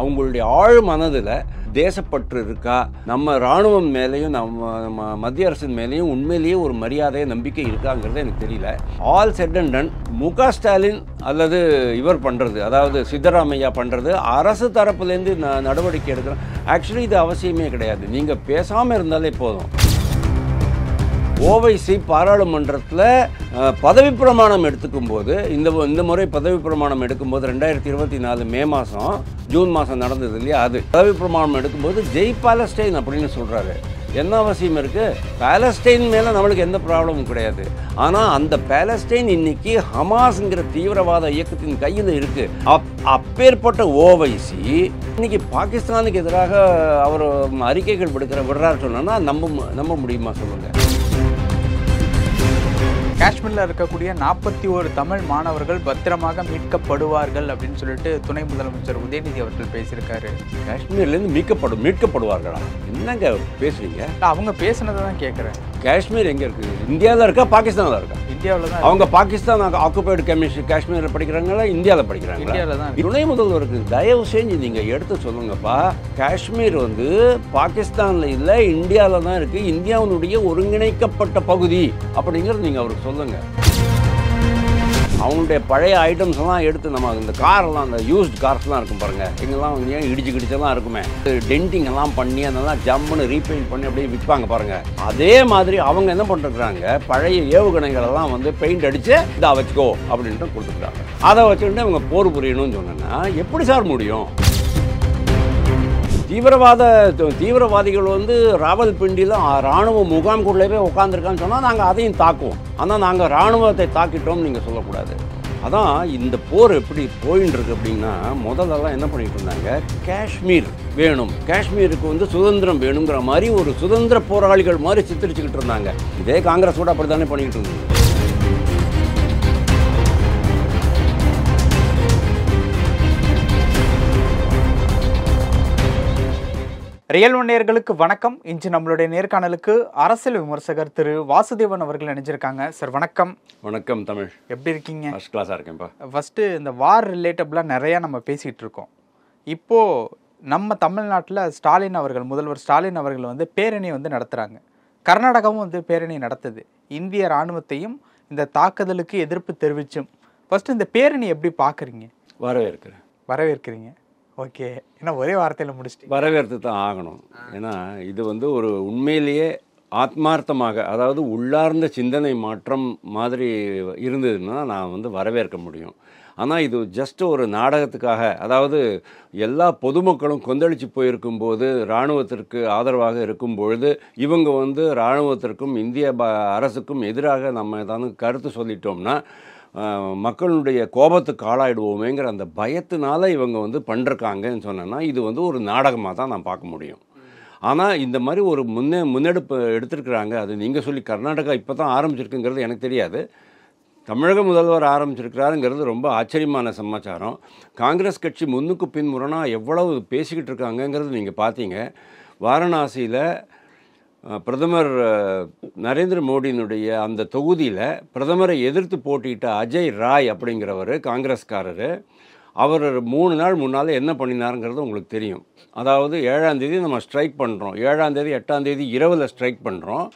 அவங்களுடைய ஆழ் மனதில் தேசப்பற்று இருக்கா, நம்ம இராணுவம் மேலேயும் நம்ம மத்திய அரசின் மேலேயும் உண்மையிலேயே ஒரு மரியாதை நம்பிக்கை இருக்காங்கிறது எனக்கு தெரியல. ஆல் செட் அண்ட் டன் முக ஸ்டாலின் அல்லது இவர் பண்ணுறது, அதாவது சித்தராமையா பண்ணுறது, அரசு தரப்புலேருந்து நடவடிக்கை எடுக்கிறோம். ஆக்சுவலி இது அவசியமே கிடையாது. நீங்கள் பேசாமல் இருந்தாலே போதும். ஓவைசி பாராளுமன்றத்தில் பதவி பிரமாணம் எடுத்துக்கும் போது இந்த முறை பதவி பிரமாணம் எடுக்கும்போது 2024 மே மாதம் ஜூன் மாதம் நடந்தது இல்லையா, அது பதவி பிரமாணம் எடுக்கும்போது ஜெய் பாலஸ்டைன் அப்படின்னு சொல்கிறாரு. என்ன அவசியம் இருக்குது? பாலஸ்டைன் மேலே நம்மளுக்கு எந்த ப்ராப்ளமும் கிடையாது. ஆனால் அந்த பாலஸ்டைன் இன்னைக்கு ஹமாஸ்ங்கிற தீவிரவாத இயக்கத்தின் கையில் இருக்குது. அப்பேற்பட்ட ஓவைசி இன்னைக்கு பாகிஸ்தானுக்கு எதிராக அவர் அறிக்கைகள் விடுறாரு சொன்னா நம்ப முடியுமா சொல்லுங்கள்? காஷ்மீரில் இருக்கக்கூடிய 41 தமிழ் மாணவர்கள் பத்திரமாக மீட்கப்படுவார்கள் அப்படின்னு சொல்லிட்டு துணை முதலமைச்சர் உதயநிதி அவர்கள் பேசியிருக்காரு. காஷ்மீர்லேருந்து மீட்கப்படுவார்களா? என்னங்க பேசுறீங்க? அவங்க பேசுனதை தான் கேட்குறேன். காஷ்மீர் எங்கே இருக்குது? இந்தியாவில் இருக்கா, பாகிஸ்தானில் இருக்கா? இந்தியாவில் தான். அவங்க பாகிஸ்தான் ஆக்குபைடு காஷ்மீரில் படிக்கிறாங்களா, இந்தியாவில் படிக்கிறாங்க? இந்தியாவில் தான். துணை முதல்வருக்கு தயவு செஞ்சு நீங்கள் எடுத்து சொல்லுங்கப்பா. காஷ்மீர் வந்து பாகிஸ்தானில் இல்லை, இந்தியாவில் தான் இருக்குது. இந்தியாவினுடைய ஒருங்கிணைக்கப்பட்ட பகுதி அப்படிங்கிறது நீங்கள் அவருக்கு சொல்லுங்கள். அவங்களுடைய பழைய ஐட்டம்ஸ் எல்லாம் எடுத்து நம்ம இந்த காரெல்லாம், அந்த யூஸ்ட் கார்ஸ்லாம் இருக்கும் பாருங்கள், எங்கெல்லாம் ஏன் கிடிச்செல்லாம் இருக்குமே, டென்டிங் எல்லாம் பண்ணி அதெல்லாம் ஜம்முன்னு ரீபெயிண்ட் பண்ணி அப்படியே விற்பாங்க பாருங்கள். அதே மாதிரி அவங்க என்ன பண்ணிருக்கிறாங்க, பழைய ஏவுகணைகளெல்லாம் வந்து பெயிண்ட் அடித்து இதை வச்சுக்கோ அப்படின்ட்டு கொடுத்துருக்காங்க. அதை வச்சுக்கிட்டு அவங்க போர் புரியணும்னு சொன்னேன்னா எப்படி சார் முடியும்? தீவிரவாதிகள் வந்து ராவல்பிண்டியில் இராணுவ முகாம்குள்ளே உட்காந்துருக்கான்னு சொன்னால் நாங்கள் அதையும் தாக்குவோம். ஆனால் நாங்கள் இராணுவத்தை தாக்கிட்டோம்னு நீங்கள் சொல்லக்கூடாது. அதான் இந்த போர் எப்படி போயின்னு இருக்கு அப்படின்னா, முதல்லலாம் என்ன பண்ணிட்டு இருந்தாங்க, காஷ்மீர் வேணும், காஷ்மீருக்கு வந்து சுதந்திரம் வேணுங்கிற மாதிரி ஒரு சுதந்திர போராளிகள் மாதிரி சித்தரிச்சுக்கிட்டு இருந்தாங்க. இதே காங்கிரஸ் கூட அப்படி தானே பண்ணிக்கிட்டு இருந்தாங்க. ரியல் ஒன் நேயர்களுக்கு வணக்கம். இன்று நம்மளுடைய நேர்காணலுக்கு அரசியல் விமர்சகர் திரு வாசுதேவன் அவர்கள் நினைச்சிருக்காங்க. சார் வணக்கம். வணக்கம் தமிழ், எப்படி இருக்கீங்க? ஃபர்ஸ்ட் கிளாஸாக இருக்கேன்ப்பா. ஃபஸ்ட்டு இந்த வார் ரிலேட்டபிளாக நிறையா நம்ம பேசிகிட்டு இருக்கோம். இப்போது நம்ம தமிழ்நாட்டில் முதல்வர் ஸ்டாலின் அவர்கள் வந்து பேரணி வந்து நடத்துகிறாங்க. கர்நாடகாவும் வந்து பேரணி நடத்துது. இந்திய இராணுவத்தையும் இந்த தாக்குதலுக்கு எதிர்ப்பு தெரிவிச்சும். ஃபஸ்ட்டு இந்த பேரணி எப்படி பார்க்குறீங்க? வரவேற்கிறீங்க. ஓகே, ஏன்னா ஒரே வார்த்தையில் முடிச்சுட்டு வரவேற்று தான் ஆகணும். ஏன்னா இது வந்து ஒரு உண்மையிலேயே ஆத்மார்த்தமாக, அதாவது உள்ளார்ந்த சிந்தனை மாற்றம் மாதிரி இருந்ததுன்னா நான் வந்து வரவேற்க முடியும். ஆனால் இது ஜஸ்ட் ஒரு நாடகத்துக்காக, அதாவது எல்லா பொதுமக்களும் கொந்தளிச்சு போயிருக்கும்போது, இராணுவத்திற்கு ஆதரவாக இருக்கும் பொழுது இவங்க வந்து இராணுவத்திற்கும் இந்திய அரசுக்கும் எதிராக நம்ம ஏதாவது கருத்து சொல்லிட்டோம்னா மக்களுடைய கோபத்துக்கு ஆளாயிடுவோமேங்கிற அந்த பயத்தினால இவங்க வந்து பண்ணிருக்காங்கன்னு சொன்னேன்னா இது வந்து ஒரு நாடகமாக தான் நான் பார்க்க முடியும். ஆனால் இந்த மாதிரி ஒரு முன்னெடுப்பு எடுத்திருக்கிறாங்க. அது நீங்கள் சொல்லி கர்நாடகா இப்போ தான் ஆரம்பிச்சிருக்குங்கிறது எனக்கு தெரியாது. தமிழக முதல்வர் ஆரம்பிச்சிருக்கிறாருங்கிறது ரொம்ப ஆச்சரியமான சமாச்சாரம். காங்கிரஸ் கட்சி முன்னுக்கு பின் முரணாக எவ்வளவு பேசிக்கிட்டு இருக்காங்கங்கிறது நீங்கள் பார்த்தீங்க. வாரணாசியில் பிரதமர் நரேந்திர மோடியினுடைய அந்த தொகுதியில் பிரதமரை எதிர்த்து போட்டியிட்ட அஜய் ராய் அப்படிங்கிறவர் காங்கிரஸ்காரர். அவர் 3 நாள் முன்னால் என்ன பண்ணினாருங்கிறது உங்களுக்கு தெரியும். அதாவது 7ஆம் தேதி நம்ம ஸ்ட்ரைக் பண்ணுறோம், 7ஆம் தேதி 8ஆம் தேதி இரவில் ஸ்ட்ரைக் பண்ணுறோம்.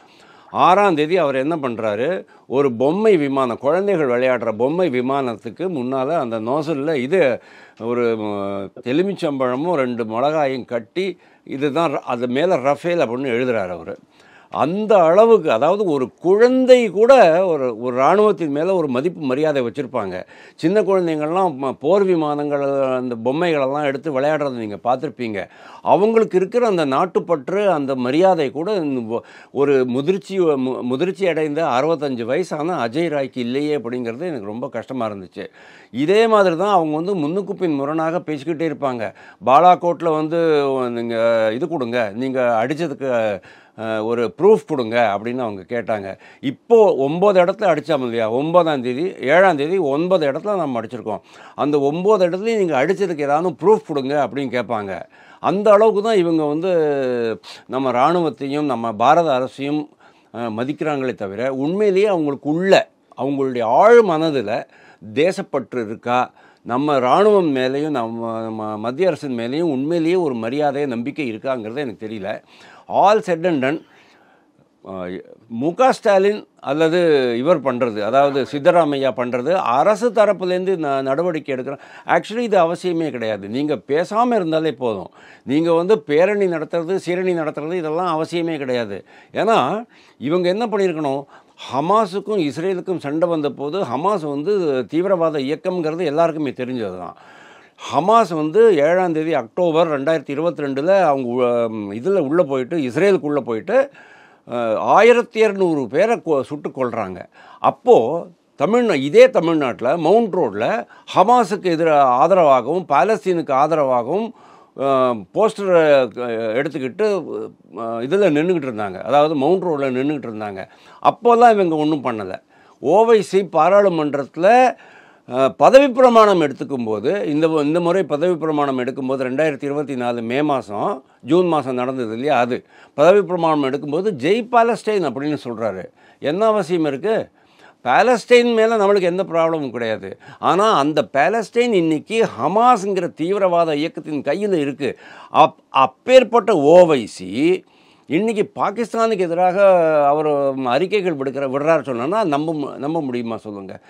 6ஆம் தேதி அவர் என்ன பண்ணுறாரு, ஒரு பொம்மை விமானம், குழந்தைகள் விளையாடுற பொம்மை விமானத்துக்கு முன்னால் அந்த நோசலில் இது ஒரு எலுமிச்சம்பழமும் 2 மிளகாயும் கட்டி இதுதான் அது மேலே ரஃபேல் அப்படின்னு எழுதுகிறார் அவர். அந்த அளவுக்கு, அதாவது ஒரு குழந்தை கூட ஒரு இராணுவத்தின் மேலே ஒரு மதிப்பு மரியாதை வச்சுருப்பாங்க. சின்ன குழந்தைங்கள்லாம் போர் விமானங்கள் அந்த பொம்மைகளெல்லாம் எடுத்து விளையாடுறதை நீங்கள் பார்த்துருப்பீங்க. இருக்கிற அந்த நாட்டுப்பற்று, அந்த மரியாதை கூட ஒரு முதிர்ச்சி அடைந்த 65 வயசான அஜய் ராய்க்கு இல்லையே அப்படிங்கிறது எனக்கு ரொம்ப கஷ்டமாக இருந்துச்சு. இதே மாதிரி தான் அவங்க வந்து முன்னுக்கு பின் முரணாக பேசிக்கிட்டே இருப்பாங்க. பாலாகோட்டில் வந்து நீங்கள் இது கொடுங்க, நீங்கள் அடித்ததுக்கு ஒரு ப்ரூஃப் கொடுங்க அப்படின்னு அவங்க கேட்டாங்க. இப்போது 9 இடத்துல அடித்தோம் இல்லையா, 9ஆம் தேதி 7ஆம் தேதி 9 இடத்துல நம்ம அடிச்சிருக்கோம். அந்த 9 இடத்துலையும் நீங்கள் அடித்ததுக்கு ஏதாவது ப்ரூஃப் கொடுங்க அப்படின்னு கேட்பாங்க. அந்த அளவுக்கு தான் இவங்க வந்து நம்ம இராணுவத்தையும் நம்ம பாரத அரசையும் மதிக்கிறாங்களே தவிர உண்மையிலேயே அவங்களுடைய ஆழ் மனதில் தேசப்பற்று இருக்கா, நம்ம இராணுவம் மேலேயும் நம்ம மத்திய அரசின் மேலேயும் உண்மையிலேயே ஒரு மரியாதை நம்பிக்கை இருக்காங்கிறது எனக்கு தெரியல. ஆல் செட் அண்ட் டன் முக ஸ்டாலின் அல்லது இவர் பண்ணுறது, அதாவது சித்தராமையா பண்ணுறது, அரசு தரப்புலேருந்து நடவடிக்கை எடுக்கிறோம். ஆக்சுவலி இது அவசியமே கிடையாது. நீங்கள் பேசாமல் இருந்தாலே போதும். நீங்கள் வந்து பேரணி நடத்துறது, சீரணி நடத்துறது இதெல்லாம் அவசியமே கிடையாது. ஏன்னா இவங்க என்ன பண்ணியிருக்கணும், ஹமாஸுக்கும் இஸ்ரேலுக்கும் சண்டை வந்த போது ஹமாஸ் வந்து தீவிரவாத இயக்கம்ங்கிறது எல்லாருக்குமே தெரிஞ்சது தான். ஹமாஸ் வந்து 7ஆம் தேதி அக்டோபர் 2022 அவங்க இதில் உள்ளே போயிட்டு, இஸ்ரேலுக்குள்ளே போயிட்டு 1200 பேரை சுட்டு கொள்கிறாங்க. அப்போது இதே தமிழ்நாட்டில் மவுண்ட் ரோட்டில் ஹமாஸுக்கு ஆதரவாகவும் பாலஸ்தீனுக்கு ஆதரவாகவும் போஸ்டரை எடுத்துக்கிட்டு இதில் நின்றுக்கிட்டு இருந்தாங்க, அதாவது மவுண்ட் ரோடில் நின்றுக்கிட்டு இருந்தாங்க. அப்போல்லாம் இவங்க ஒன்றும் பண்ணலை. ஓவைசி பாராளுமன்றத்தில் பதவி பிரமாணம் எடுத்துக்கும்போது, இந்த முறை பதவி பிரமாணம் எடுக்கும்போது 2024 மே மாதம் ஜூன் மாதம் நடந்தது இல்லையா, அது பதவி பிரமாணம் எடுக்கும்போது ஜெய் பாலஸ்டைன் அப்படின்னு சொல்கிறாரு. என்ன அவசியம் இருக்குது? பாலஸ்டைன் மேலே நம்மளுக்கு எந்த ப்ராப்ளமும் கிடையாது. ஆனால் அந்த பாலஸ்டைன் இன்றைக்கி ஹமாஸுங்கிற தீவிரவாத இயக்கத்தின் கையில் இருக்குது. அப்பேற்பட்ட ஓவைசி இன்றைக்கி பாகிஸ்தானுக்கு எதிராக அவர் அறிக்கைகள் விடுறாரு சொன்னோன்னா நம்ப முடியுமா சொல்லுங்கள்?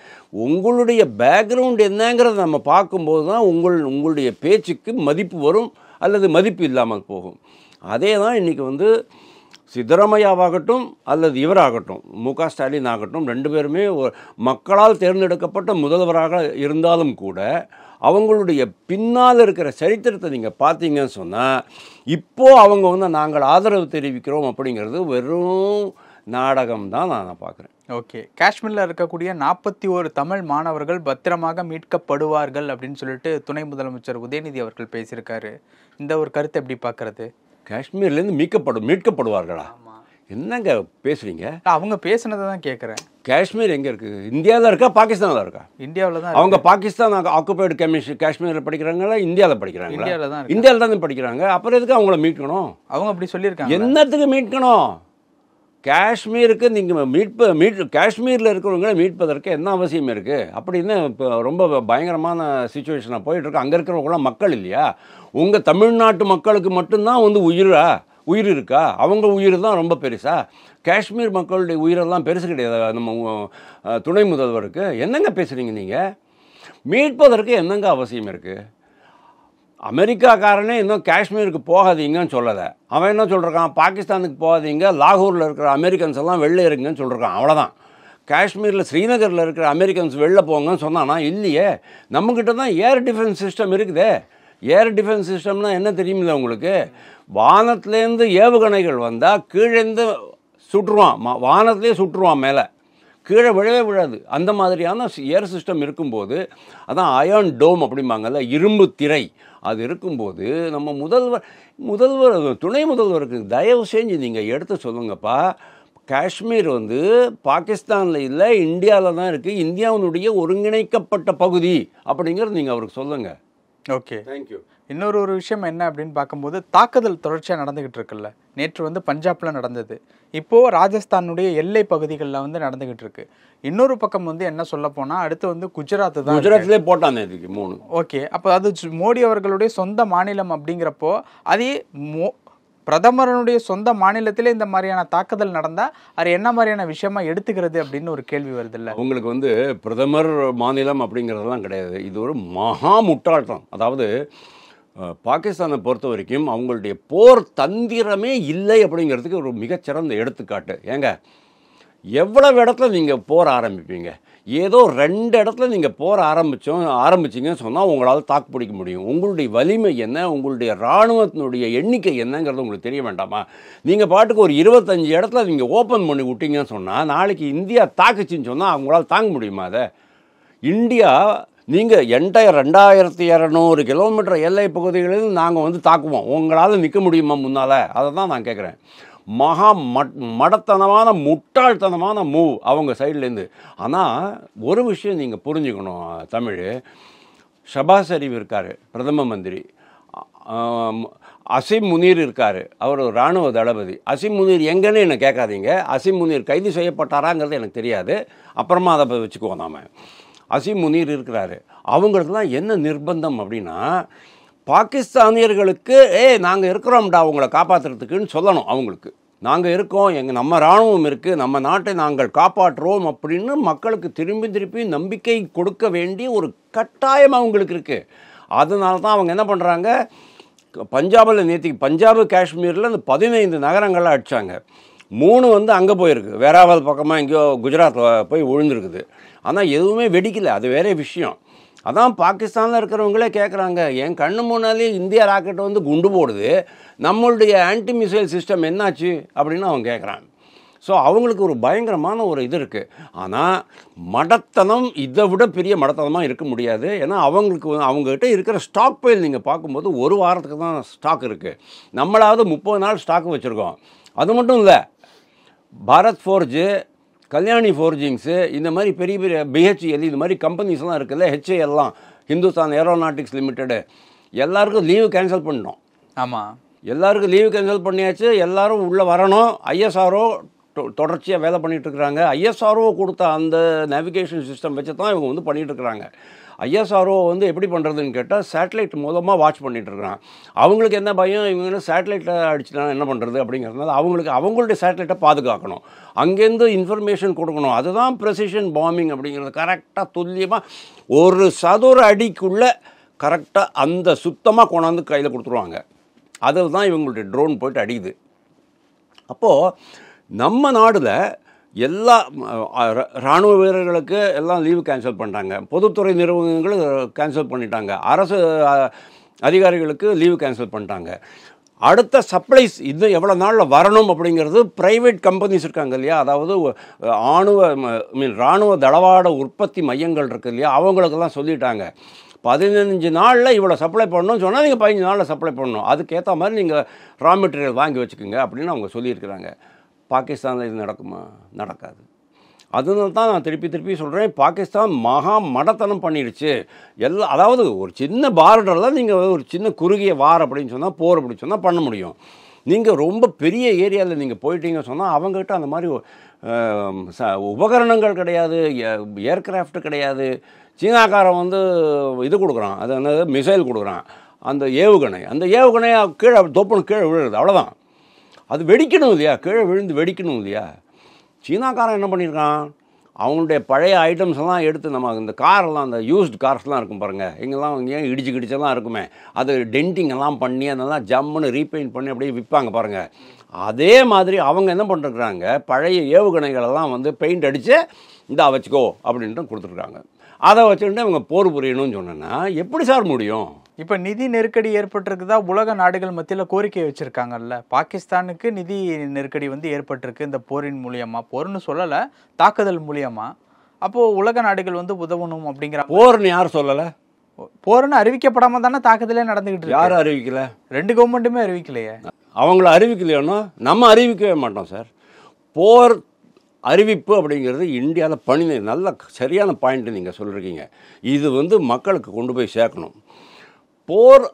உங்களுடைய பேக்ரவுண்ட் என்னங்கிறத நம்ம பார்க்கும்போது தான் உங்களுடைய பேச்சுக்கு மதிப்பு வரும் அல்லது மதிப்பு இல்லாமல் போகும். அதே தான் இன்றைக்கி வந்து சித்தராமையாவாகட்டும் அல்லது இவராகட்டும், முக ஸ்டாலின் ஆகட்டும், 2 பேருமே மக்களால் தேர்ந்தெடுக்கப்பட்ட முதல்வராக இருந்தாலும் கூட அவங்களுடைய பின்னால் இருக்கிற சரித்திரத்தை நீங்கள் பார்த்தீங்கன்னு சொன்னால், இப்போது அவங்க வந்து நாங்கள் ஆதரவு தெரிவிக்கிறோம் அப்படிங்கிறது வெறும் நாடகம் தான் நான் பார்க்குறேன். ஓகே, காஷ்மீரில் இருக்கக்கூடிய 41 தமிழ் மாணவர்கள் பத்திரமாக மீட்கப்படுவார்கள் அப்படின்னு சொல்லிட்டு துணை முதலமைச்சர் உதயநிதி அவர்கள் பேசியிருக்காரு. இந்த ஒரு கருத்தை எப்படி பார்க்குறது? காஷ்மீர்லேருந்து மீட்கப்படுவார்களா? என்னங்க பேசுகிறீங்க? அவங்க பேசுனதை தான் கேட்குறேன். காஷ்மீர் எங்கே இருக்குது? இந்தியாவில் இருக்கா, பாகிஸ்தானில் இருக்கா? இந்தியாவில் தான். அவங்க பாகிஸ்தான் ஆக்குபைடு காஷ்மீரில் படிக்கிறாங்களா, இந்தியாவில் படிக்கிறாங்களா? இந்தியாவில் தான் படிக்கிறாங்க. அப்புறம் எதுக்கு அவங்கள மீட்கணும்? அவங்க அப்படி சொல்லியிருக்காங்க. என்னத்துக்கு மீட்கணும்? காஷ்மீருக்கு நீங்கள் காஷ்மீரில் இருக்கிறவங்கள மீட்பதற்கு என்ன அவசியம் இருக்குது? அப்படின்னு இப்போ ரொம்ப பயங்கரமான சுச்சுவேஷனாக போயிட்டுருக்கு. அங்கே இருக்கிறவங்களாம் மக்கள் இல்லையா? உங்கள் தமிழ்நாட்டு மக்களுக்கு மட்டும்தான் வந்து உயிர் இருக்கா? அவங்க உயிர் தான் ரொம்ப பெருசா? காஷ்மீர் மக்களுடைய உயிரெல்லாம் பெருசு கிடையாது நம்ம துணை முதல்வருக்கு. என்னங்க பேசுகிறீங்க நீங்கள்? மீட்பதற்கு என்னங்க அவசியம் இருக்குது? அமெரிக்காக்காரனே இன்னும் காஷ்மீருக்கு போகாதீங்கன்னு சொல்லலை. அவன் என்ன சொல்கிறான், பாகிஸ்தானுக்கு போகாதீங்க, லாகூரில் இருக்கிற அமெரிக்கன்ஸ் எல்லாம் வெளில இருங்கன்னு சொல்கிறான். அவ்வளோதான். காஷ்மீரில் ஸ்ரீநகரில் இருக்கிற அமெரிக்கன்ஸ் வெளில போங்கன்னு சொன்னானா? இல்லையே. நம்மக்கிட்ட தான் ஏர் டிஃபென்ஸ் சிஸ்டம் இருக்குதே. ஏர் டிஃபென்ஸ் சிஸ்டம்னா என்ன தெரியுமில்ல உங்களுக்கு? வானத்துலேருந்து ஏவுகணைகள் வந்தால் கீழேருந்து சுட்டுருவான், வானத்துலேயே சுட்டுருவான், மேலே கீழே விழவே விழாது. அந்த மாதிரியான ஏர் சிஸ்டம் இருக்கும்போது, அதான் அயர்ன் டோம் அப்படிம்பாங்கல்ல, இரும்பு திரை, அது இருக்கும்போது நம்ம முதல்வர் துணை முதல்வருக்கு தயவு செஞ்சு நீங்கள் எடுத்து சொல்லுங்கப்பா, காஷ்மீர் வந்து பாகிஸ்தானில் இல்லை, இந்தியாவில் தான் இருக்குது, இந்தியாவினுடைய ஒருங்கிணைக்கப்பட்ட பகுதி அப்படிங்கிறது நீங்கள் அவருக்கு சொல்லுங்கள். Okay, thank you. இன்னொரு விஷயம் என்ன அப்படின்னு பார்க்கும்போது, தாக்குதல் தொடர்ச்சியாக நடந்துகிட்டு இருக்குல்ல. நேற்று வந்து பஞ்சாப்ல நடந்தது, இப்போது ராஜஸ்தானுடைய எல்லை பகுதிகளில் வந்து நடந்துகிட்டு இருக்கு. இன்னொரு பக்கம் வந்து என்ன சொல்ல போனால் அடுத்து வந்து குஜராத் தான். குஜராத்லேயே போட்டாங்க இதுக்கு 3. ஓகே, அப்போ அது மோடி அவர்களுடைய சொந்த மாநிலம் அப்படிங்கிறப்போ அதே பிரதமரனுடைய சொந்த மாநிலத்திலே இந்த மாதிரியான தாக்குதல் நடந்தால் அது என்ன மாதிரியான விஷயமா எடுத்துக்கிறது அப்படின்னு ஒரு கேள்வி வருது இல்லை? உங்களுக்கு வந்து பிரதமர் மாநிலம் அப்படிங்கிறதெல்லாம் கிடையாது. இது ஒரு மகா முட்டாள்தான். அதாவது பாகிஸ்தானை பொறுத்த வரைக்கும் அவங்களுடைய போர் தந்திரமே இல்லை அப்படிங்கிறதுக்கு ஒரு மிகச்சிறந்த எடுத்துக்காட்டு. ஏங்க, எவ்வளவு இடத்துல நீங்கள் போர் ஆரம்பிப்பீங்க? ஏதோ 2 இடத்துல நீங்கள் போர் ஆரம்பிச்சிங்கன்னு சொன்னால் உங்களால் தாக்கு பிடிக்க முடியும். உங்களுடைய வலிமை என்ன, உங்களுடைய இராணுவத்தினுடைய எண்ணிக்கை என்னங்கிறது உங்களுக்கு தெரிய வேண்டாமா? நீங்கள் பாட்டுக்கு ஒரு 25 இடத்துல நீங்கள் ஓப்பன் பண்ணி விட்டீங்கன்னு சொன்னால் நாளைக்கு இந்தியா தாக்குச்சின்னு சொன்னால் அவங்களால் தாங்க முடியுமா? அதை இந்தியா நீங்கள் என்டையர் 2200 கிலோமீட்டர் எல்லை பகுதிகளில் நாங்கள் வந்து தாக்குவோம், உங்களால் நிற்க முடியுமா முன்னால்? அதை தான் நான் கேட்குறேன். மகா மடத்தனமான முட்டாள்தனமான மூவ் அவங்க சைட்லேருந்து. ஆனால் ஒரு விஷயம் நீங்கள் புரிஞ்சுக்கணும் தமிழ், ஷபாஸ் ஷரீஃப் இருக்கார் பிரதம மந்திரி, அசீம் முனீர் இருக்கார், அவர் ஒரு இராணுவ தளபதி. அசீம் முனீர் எங்கன்னு என்ன கேட்காதீங்க. அசீம் முனீர் கைது செய்யப்பட்டாராங்கிறது எனக்கு தெரியாது, அப்புறமா அதை வச்சுக்குவோம் நாம். அசீம் முனீர் இருக்கிறாரு. அவங்களுக்குலாம் என்ன நிர்பந்தம் அப்படின்னா, பாகிஸ்தானியர்களுக்கு நாங்கள் இருக்கிறோம்டா அவங்கள காப்பாற்றுறதுக்குன்னு சொல்லணும். அவங்களுக்கு நாங்கள் இருக்கோம், நம்ம இராணுவம் இருக்குது, நம்ம நாட்டை நாங்கள் காப்பாற்றுறோம் அப்படின்னு மக்களுக்கு திருப்பி நம்பிக்கை கொடுக்க வேண்டிய ஒரு கட்டாயம் அவங்களுக்கு இருக்குது. அதனால தான் அவங்க என்ன பண்ணுறாங்க, பஞ்சாபில் நேற்றுக்கு பஞ்சாபு காஷ்மீரில் இந்த 15 நகரங்கள்லாம் அடித்தாங்க. 3 வந்து அங்கே போயிருக்கு, வேறாவது பக்கமாக எங்கேயோ குஜராத்தில் போய் விழுந்துருக்குது. ஆனால் எதுவுமே வெடிக்கலை, அது வேறே விஷயம். அதான் பாகிஸ்தானில் இருக்கிறவங்களே கேட்குறாங்க, என் கண்ணு முன்னாலே இந்தியா ராக்கெட்டை வந்து குண்டு போடுது, நம்மளுடைய ஆன்டி மிசைல் சிஸ்டம் என்னாச்சு அப்படின்னு அவங்க கேட்குறாங்க. ஸோ அவங்களுக்கு ஒரு பயங்கரமான ஒரு இது இருக்குது. ஆனால் மடத்தனம் இதை விட பெரிய மடத்தனமாக இருக்க முடியாது. ஏன்னா அவங்ககிட்ட இருக்கிற ஸ்டாக் பைல் நீங்கள் பார்க்கும்போது ஒரு வாரத்துக்கு தான் ஸ்டாக் இருக்குது. நம்மளாவது 30 நாள் ஸ்டாக் வச்சுருக்கோம். அது மட்டும் இல்லை, பாரத் ஃபோர்ஜு, கல்யாணி ஃபோர்ஜிங்ஸு, இந்த மாதிரி பெரிய பெரிய பிஹெச்எல் இந்த மாதிரி கம்பெனிஸ்லாம் இருக்குல்ல, ஹெச்ஏஎல்லாம், ஹிந்துஸ்தான் ஏரோநாட்டிக்ஸ் லிமிட்டெடு, எல்லாருக்கும் லீவு கேன்சல் பண்ணோம். ஆமாம், எல்லாருக்கும் லீவு கேன்சல் பண்ணியாச்சு. எல்லோரும் உள்ளே வரணும். ஐஎஸ்ஆர்ஓ தொடர்ச்சியாக வேலை பண்ணிகிட்ருக்குறாங்க. ஐஎஸ்ஆர்ஓ கொடுத்த அந்த நேவிகேஷன் சிஸ்டம் வச்சு தான் இவங்க வந்து பண்ணிகிட்ருக்குறாங்க. ஐஎஸ்ஆர்ஓ வந்து எப்படி பண்ணுறதுன்னு கேட்டால் சேட்டலைட் மூலமாக வாட்ச் பண்ணிகிட்ருக்குறாங்க. அவங்களுக்கு என்ன பயம், இவங்க சேட்டலைட்டை அடிச்சுனா என்ன பண்ணுறது அப்படிங்கிறதுனால அவங்களுடைய சேட்டலைட்டை பாதுகாக்கணும், அங்கேருந்து இன்ஃபர்மேஷன் கொடுக்கணும். அதுதான் ப்ரெசிஷன் பாம்பிங் அப்படிங்கிறது. கரெக்டாக துல்லியமாக ஒரு சதுர அடிக்குள்ளே கரெக்டாக அந்த சுத்தமாக கொண்டாந்து கையில் கொடுத்துருவாங்க. அதில் தான் இவங்களுடைய ட்ரோன் போய்ட்டு அடிக்குது. அப்போது நம்ம நாடில் எல்லா இராணுவ வீரர்களுக்கு எல்லாம் லீவு கேன்சல் பண்ணிட்டாங்க, பொதுத்துறை நிறுவனங்களும் கேன்சல் பண்ணிட்டாங்க, அரசு அதிகாரிகளுக்கு லீவு கேன்சல் பண்ணிட்டாங்க. அடுத்த சப்ளைஸ் இன்னும் எவ்வளோ நாளில் வரணும் அப்படிங்கிறது ப்ரைவேட் கம்பெனிஸ் இருக்காங்க இல்லையா, அதாவது இராணுவ தளவாட உற்பத்தி மையங்கள் இருக்குது இல்லையா, அவங்களுக்கெல்லாம் சொல்லிட்டாங்க 15 நாளில் இவ்வளோ சப்ளை பண்ணணும்னு சொன்னால் நீங்கள் 15 நாளில் சப்ளை பண்ணணும், அதுக்கேற்ற மாதிரி நீங்கள் ரா மெட்டீரியல் வாங்கி வச்சுக்கோங்க அப்படின்னு அவங்க சொல்லியிருக்கிறாங்க. பாகிஸ்தானில் இது நடக்குமா? நடக்காது. அதனால தான் நான் திருப்பி சொல்கிறேன், பாகிஸ்தான் மகா மடத்தனம் பண்ணிடுச்சு. அதாவது ஒரு சின்ன பார்டரில் நீங்கள் ஒரு சின்ன குறுகிய வார் அப்படின்னு சொன்னால், போர் அப்படின்னு சொன்னால் பண்ண முடியும். நீங்கள் ரொம்ப பெரிய ஏரியாவில் நீங்கள் போயிட்டீங்கன்னு சொன்னால் அவங்ககிட்ட அந்த மாதிரி உபகரணங்கள் கிடையாது, ஏர்கிராஃப்ட் கிடையாது. சீனாக்காரன் வந்து இது கொடுக்குறான், அது என்னது மிசைல் கொடுக்குறான், அந்த ஏவுகணையை கீழே தொப்புன்னு கீழே விழுறது, அவ்வளோதான். அது வெடிக்கணும் இல்லையா, கீழே விழுந்து வெடிக்கணும் இல்லையா. சீனாக்காரன் என்ன பண்ணியிருக்கான், அவங்களுடைய பழைய ஐட்டம்ஸ் எல்லாம் எடுத்து, நம்ம இந்த காரெல்லாம், அந்த யூஸ்டு கார்ஸ்லாம் இருக்கும் பாருங்கள், இங்கெல்லாம் ஏன் கிடிச்செல்லாம் இருக்குமே, அது டென்டிங் எல்லாம் பண்ணி அதெல்லாம் ஜம்முன்னு ரீபெயிண்ட் பண்ணி அப்படியே விற்பாங்க பாருங்கள். அதே மாதிரி அவங்க என்ன பண்ணிருக்கிறாங்க, பழைய ஏவுகணைகளெல்லாம் வந்து பெயிண்ட் அடித்து இந்தா வச்சுக்கோ அப்படின்ட்டு கொடுத்துருக்காங்க. அதை வச்சுக்கிட்டு அவங்க போர் புரியணும்னு சொன்னேன்னா எப்படி சார் முடியும்? இப்போ நிதி நெருக்கடி ஏற்பட்டிருக்குதா உலக நாடுகள் மத்தியில் கோரிக்கை வச்சுருக்காங்கல்ல, பாகிஸ்தானுக்கு நிதி நெருக்கடி வந்து ஏற்பட்டிருக்கு இந்த போரின் மூலியமாக, போர்னு சொல்லலை, தாக்குதல் மூலியமாக. அப்போது உலக நாடுகள் வந்து உதவணும் அப்படிங்கிற. போர்னு யார் சொல்லலை? போர்னு அறிவிக்கப்படாமல் தானே தாக்குதலே நடந்துக்கிட்டு இருக்கு. யாரும் அறிவிக்கல, 2 கவர்மெண்ட்டுமே அறிவிக்கலையே. அவங்கள அறிவிக்கலையோன்னா நம்ம அறிவிக்கவே மாட்டோம் சார். போர் அறிவிப்பு அப்படிங்கிறது இந்தியாவில் நல்ல சரியான பாயிண்ட்டு நீங்கள் சொல்லியிருக்கீங்க. இது வந்து மக்களுக்கு கொண்டு போய் சேர்க்கணும். போர்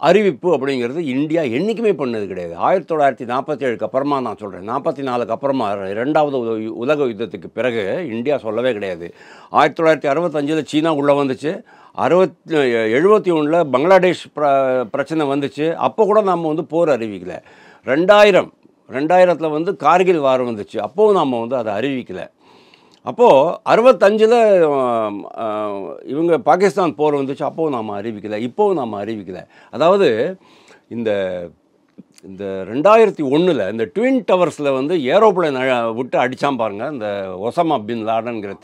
அறிவிப்பு அப்படிங்கிறது இந்தியா என்றைக்குமே பண்ணது கிடையாது. 1947 அப்புறமா, நான் சொல்கிறேன் 44 அப்புறமா, 2வது உலக யுத்தத்துக்கு பிறகு இந்தியா சொல்லவே கிடையாது. 1965 சீனா உள்ளே வந்துச்சு, 71 பங்களாதேஷ் பிரச்சனை வந்துச்சு, அப்போ கூட நாம் வந்து போர் அறிவிக்கலை. 2000 வந்து கார்கில் வார் வந்துச்சு, அப்போவும் நாம் வந்து அதை அறிவிக்கலை. அப்போது 65 இவங்க பாகிஸ்தான் போர் வந்துச்சு, அப்போவும் நாம் அறிவிக்கலை, இப்போவும் நாம் அறிவிக்கலை. அதாவது இந்த 2001 இந்த ட்வின் டவர்ஸில் வந்து ஏரோப்ளேன் விட்டு அடித்தான் பாருங்கள் இந்த ஒசாமா பின் லாடன்கிற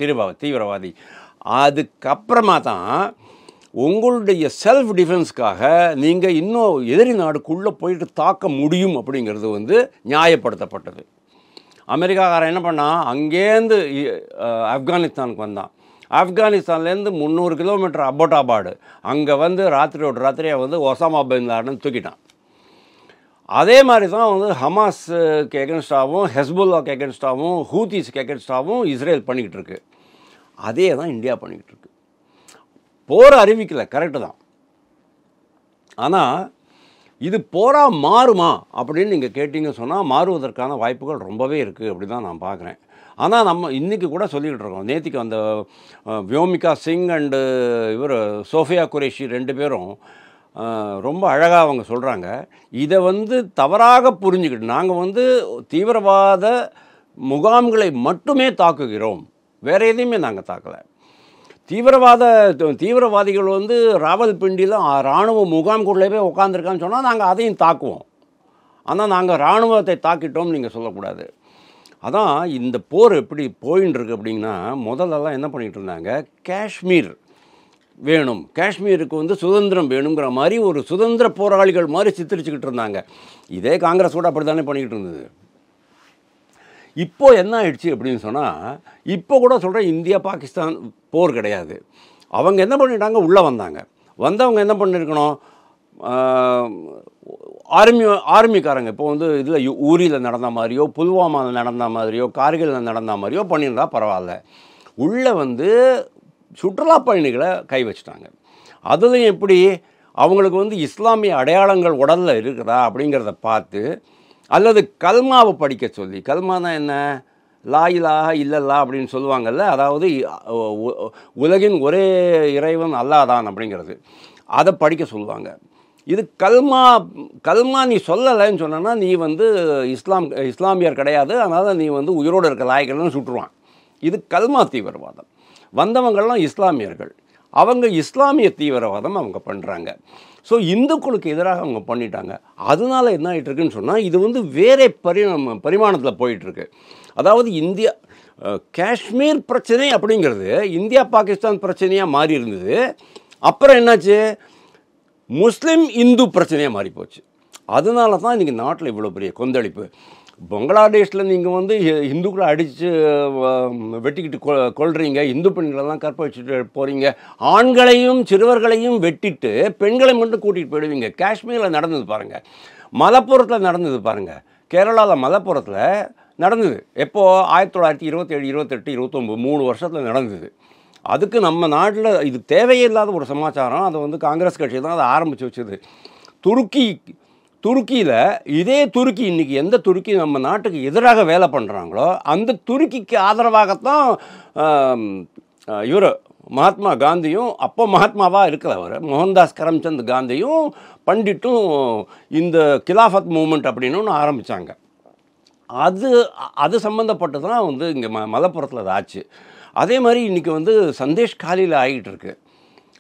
தீவிரவாதி. அதுக்கப்புறமா தான் உங்களுடைய செல்ஃப் டிஃபென்ஸ்க்காக நீங்கள் இன்னும் எதிரி நாடுக்குள்ளே போயிட்டு தாக்க முடியும் அப்படிங்கிறது வந்து நியாயப்படுத்தப்பட்டது. அமெரிக்காக்காரன் என்ன பண்ணான், அங்கேருந்து ஆப்கானிஸ்தானுக்கு வந்தான். ஆப்கானிஸ்தான்லேருந்து 300 கிலோமீட்டர் அபோட்டாபாடு, அங்கே வந்து ராத்திரியாக வந்து ஒசாமா பின் லாடன் தூக்கிட்டான். அதே மாதிரி தான் வந்து ஹமாஸுக்கு எகென்ஸ்டாகவும், ஹெஸ்புல்லாக்கு எகென்ஸ்டாகவும், ஹூத்திஸ்க்கு எகென்ஸ்டாகவும் இஸ்ரேல் பண்ணிக்கிட்டு இருக்கு. அதே தான் இந்தியா பண்ணிக்கிட்டு இருக்கு. போர் அறிவிக்கலை, கரெக்டு தான். ஆனால் இது போரா மாறுமா அப்படின்னு நீங்கள் கேட்டிங்க சொன்னால் மாறுவதற்கான வாய்ப்புகள் ரொம்பவே இருக்குது அப்படி தான் நான் பார்க்குறேன். ஆனால் நம்ம இன்றைக்கி கூட சொல்லிக்கிட்டு இருக்கோம். நேற்றுக்கு அந்த வியோமிகா சிங் அண்டு இவர் சோஃபியா குரேஷி 2 பேரும் ரொம்ப அழகாக அவங்க சொல்கிறாங்க. இதை வந்து தவறாக புரிஞ்சுக்கிட்டு நாங்கள் தீவிரவாத முகாம்களை மட்டுமே தாக்குகிறோம், வேறு எதையுமே நாங்கள் தாக்கலை. தீவிரவாதிகள் ராவல்பிண்டியில் இராணுவ முகாம்குள்ளே உட்காந்துருக்கான்னு சொன்னால் நாங்கள் அதையும் தாக்குவோம். ஆனால் நாங்கள் இராணுவத்தை தாக்கிட்டோம் நீங்கள் சொல்லக்கூடாது. அதான் இந்த போர் எப்படி போயின்னு இருக்கு அப்படின்னா, முதல்லலாம் என்ன பண்ணிகிட்டு இருந்தாங்க, காஷ்மீர் வேணும், காஷ்மீருக்கு சுதந்திரம் வேணுங்கிற மாதிரி ஒரு சுதந்திர போராளிகள் மாதிரி சித்தரிச்சுக்கிட்டு இருந்தாங்க. இதே காங்கிரஸ் கூட அப்படி தானே பண்ணிக்கிட்டு இருந்தது. இப்போது என்ன ஆயிடுச்சு அப்படின்னு சொன்னால், இப்போ கூட சொல்கிறேன், இந்தியா பாகிஸ்தான் போர் கிடையாது. அவங்க என்ன பண்ணிட்டாங்க, உள்ளே வந்தவங்க என்ன பண்ணியிருக்கணும், ஆர்மிக்காரங்க இப்போ இதில் ஊரியில் நடந்த மாதிரியோ புல்வாமாவில் நடந்த மாதிரியோ கார்கிலில் நடந்த மாதிரியோ பண்ணியிருந்தா பரவாயில்ல. உள்ளே சுற்றுலா பயணிகளை கை வச்சுட்டாங்க. அதுலேயும் எப்படி அவங்களுக்கு இஸ்லாமிய அடையாளங்கள் உடலில் இருக்குதா அப்படிங்கிறத பார்த்து, அல்லது கல்மாவை படிக்க சொல்லி, கல்மானா என்ன, லா இலாஹ இல்லல்லா அப்படின்னு சொல்லுவாங்கல்ல, அதாவது உலகின் ஒரே இறைவன் அல்லாஹ் தான் அப்படிங்கிறது, அதை படிக்க சொல்லுவாங்க. இது கல்மா நீ சொல்லலைன்னு சொன்னா நீ இஸ்லாமியர் கிடையாது, அதனால் நீ உயிரோடு இருக்க லாயக்கள்னு சுட்டுருவான். இது கல்மா தீவிரவாதம். வந்தவங்கள்லாம் இஸ்லாமியர்கள், அவங்க இஸ்லாமிய தீவிரவாதம் அவங்க பண்ணுறாங்க. ஸோ இந்துக்களுக்கு எதிராக அவங்க பண்ணிட்டாங்க. அதனால என்ன ஆகிட்டுருக்குன்னு சொன்னால், இது வேறே பரிமாணத்தில் போயிட்டுருக்கு. அதாவது காஷ்மீர் பிரச்சனை அப்படிங்கிறது இந்தியா பாகிஸ்தான் பிரச்சனையாக மாறி இருந்தது. அப்புறம் என்னாச்சு, முஸ்லீம் இந்து பிரச்சனையாக மாறி போச்சு. அதனால தான் இன்றைக்கி நாட்டில் இவ்வளோ பெரிய கொந்தளிப்பு. பங்களாதேஷில் நீங்கள் இந்துக்களை அடித்து வெட்டிக்கிட்டு கொள்றீங்க, இந்து பெண்களெல்லாம் கற்பழிச்சுட்டு போகிறீங்க, ஆண்களையும் சிறுவர்களையும் வெட்டிட்டு பெண்களை மட்டும் கூட்டிகிட்டு போயிடுவீங்க. காஷ்மீரில் நடந்தது பாருங்கள், மலப்புரத்தில் நடந்தது பாருங்கள், கேரளாவில் மலப்புரத்தில் நடந்தது. எப்போது 1927, 28, 29 3 வருஷத்தில் நடந்தது. அதுக்கு நம்ம நாட்டில் இது தேவையே இல்லாத ஒரு சமாச்சாரம். அதை காங்கிரஸ் கட்சி தான் அதை ஆரம்பித்து வச்சது. துருக்கியில் இதே துருக்கி இன்றைக்கி எந்த துருக்கி நம்ம நாட்டுக்கு எதிராக வேலை பண்ணுறாங்களோ அந்த துருக்கிக்கு ஆதரவாகத்தான் இவர் மகாத்மா காந்தியும், அப்போ மகாத்மாவாக இருக்கிறவர் மோகன்தாஸ் கரம்சந்த் காந்தியும் பண்டிட்டும் இந்த கிலாஃபத் மூமெண்ட் அப்படின்னு ஒன்று ஆரம்பித்தாங்க. அது சம்மந்தப்பட்டு தான் இங்கே மலப்புரத்தில் அது ஆச்சு. அதே மாதிரி இன்றைக்கி சந்தேஷ் காலியில் ஆகிட்டு இருக்கு,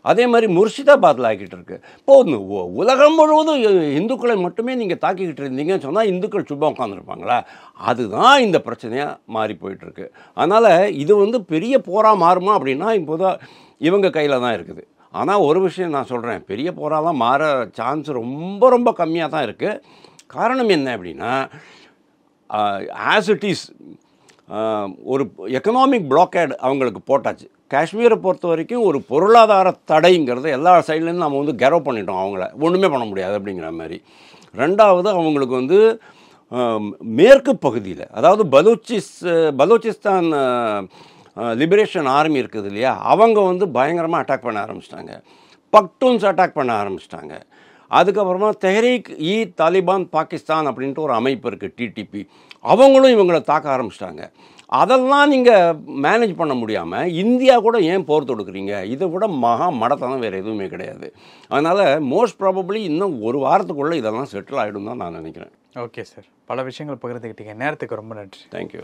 அதே மாதிரி முர்ஷிதாபாத்தில் ஆகிட்டு இருக்கு. இப்போது உலகம் முழுவதும் இந்துக்களை மட்டுமே நீங்கள் தாக்கிக்கிட்டு இருந்தீங்கன்னு சொன்னால் இந்துக்கள் சும்மா உட்காந்துருப்பாங்களா? அதுதான் இந்த பிரச்சனையாக மாறி போயிட்டுருக்கு. அதனால் இது பெரிய போராக மாறுமா அப்படின்னா இப்போதான் இவங்க கையில் தான் இருக்குது. ஆனால் ஒரு விஷயம் நான் சொல்கிறேன், பெரிய போராலாம் மாற சான்ஸ் ரொம்ப ரொம்ப கம்மியாக தான் இருக்குது. காரணம் என்ன அப்படின்னா, ஆஸ் இட் இஸ் ஒரு எக்கனாமிக் பிளாக்கேட் அவங்களுக்கு போட்டாச்சு. காஷ்மீரை பொறுத்த வரைக்கும் ஒரு பொருளாதார தடைங்கிறது எல்லா சைட்லேருந்து நம்ம கெரவ் பண்ணிட்டோம். அவங்கள ஒன்றுமே பண்ண முடியாது அப்படிங்கிற மாதிரி. ரெண்டாவது அவங்களுக்கு மேற்கு பகுதியில், அதாவது பலூச்சிஸ்தான் லிபரேஷன் ஆர்மி இருக்குது இல்லையா, அவங்க பயங்கரமாக அட்டாக் பண்ண ஆரம்பிச்சிட்டாங்க. பக்டூன்ஸ் அட்டாக் பண்ண ஆரம்பிச்சிட்டாங்க. அதுக்கப்புறமா தெஹ்ரீக் இ தாலிபான் பாகிஸ்தான் அப்படின்ட்டு ஒரு அமைப்பு இருக்குது, டிடிபி, அவங்களும் இவங்களை தாக்க ஆரம்பிச்சிட்டாங்க. அதெல்லாம் நீங்கள் மேனேஜ் பண்ண முடியாமல் இந்தியா கூட ஏன் போர் தொடுக்குறீங்க? இதை விட மடத்தனம் வேறு எதுவுமே கிடையாது. அதனால் மோஸ்ட் ப்ராபப்ளி இன்னும் ஒரு வாரத்துக்குள்ளே இதெல்லாம் செட்டில் ஆகிடும் தான் நான் நினைக்கிறேன். ஓகே சார், பல விஷயங்கள் பகிர்ந்துக்கிட்டீங்க. நேரத்துக்கு ரொம்ப நன்றி. தேங்க்யூ.